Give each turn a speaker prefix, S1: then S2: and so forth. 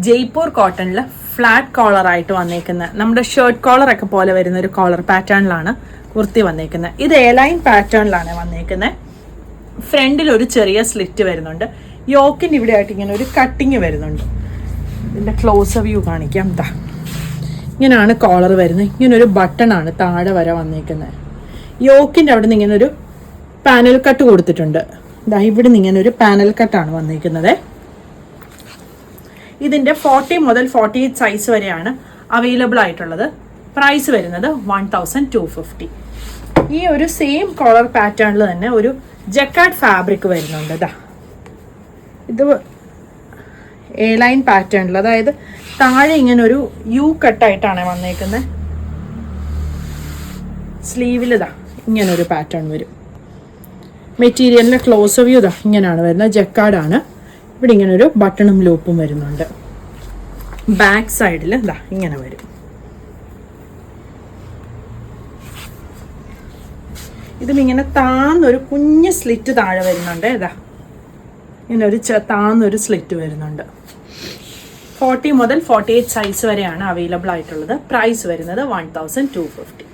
S1: ജയ്പൂർ കോട്ടണിൽ flat collar ആയിട്ട് വന്നേക്കുന്ന നമ്മുടെ ഷർട്ട് കോളർ ഒക്കെ പോലെ വരുന്ന ഒരു കോളർ പാറ്റേണിലാണ് കുർത്തി വന്നേക്കുന്നത്. ഇത് എലൈൻ പാറ്റേണിലാണ് വന്നേക്കുന്നത്. ഫ്രണ്ടിൽ ഒരു ചെറിയ സ്ലിറ്റ് വരുന്നുണ്ട്. യോക്കിൻ്റെ ഇവിടെ ആയിട്ട് ഇങ്ങനെ ഒരു കട്ടിങ് വരുന്നുണ്ട്. ഇതിൻ്റെ ക്ലോസ് വ്യൂ കാണിക്കാം. ദാ ഇങ്ങനെയാണ് കോളർ വരുന്നത്. ഇങ്ങനൊരു ബട്ടണാണ് താഴെ വരെ വന്നേക്കുന്നത്. യോക്കിൻ്റെ അവിടെ നിന്ന് ഇങ്ങനെ ഒരു പാനൽ കട്ട് കൊടുത്തിട്ടുണ്ട്. ദാ ഇവിടെ നിന്ന് ഇങ്ങനെ ഒരു പാനൽ കട്ടാണ് വന്നേക്കുന്നത്. ഇതിൻ്റെ 40 മുതൽ 48 സൈസ് വരെയാണ് അവൈലബിൾ ആയിട്ടുള്ളത്. പ്രൈസ് വരുന്നത് 1250. ഈ ഒരു സെയിം കോളർ പാറ്റേണിൽ തന്നെ ഒരു ജക്കാർഡ് ഫാബ്രിക് വരുന്നുണ്ട്. ഇതാ ഇത് എ ലൈൻ പാറ്റേണിൽ, അതായത് താഴെ ഇങ്ങനെ ഒരു യു കട്ടായിട്ടാണ് വന്നേക്കുന്നത്. സ്ലീവിൽ ഇതാ ഇങ്ങനൊരു പാറ്റേൺ വരും. മെറ്റീരിയലിൻ്റെ ക്ലോസ് വ്യൂ ഇതാ ഇങ്ങനെയാണ് വരുന്നത്. ജക്കാർഡാണ്. ഇവിടെ ഇങ്ങനെ ഒരു ബട്ടണും ലൂപ്പും വരുന്നുണ്ട്. ബാക്ക് സൈഡിൽ ഇതാ ഇങ്ങനെ വരും. ഇതും ഇങ്ങനെ താന്നൊരു കുഞ്ഞ് സ്ലിറ്റ് താഴെ വരുന്നുണ്ട്. ഇതാ ഇങ്ങനെ ഒരു താന്നൊരു സ്ലിറ്റ് വരുന്നുണ്ട്. 40 മുതൽ 48 സൈസ് വരെയാണ് അവൈലബിൾ ആയിട്ടുള്ളത്. പ്രൈസ് വരുന്നത് 1250.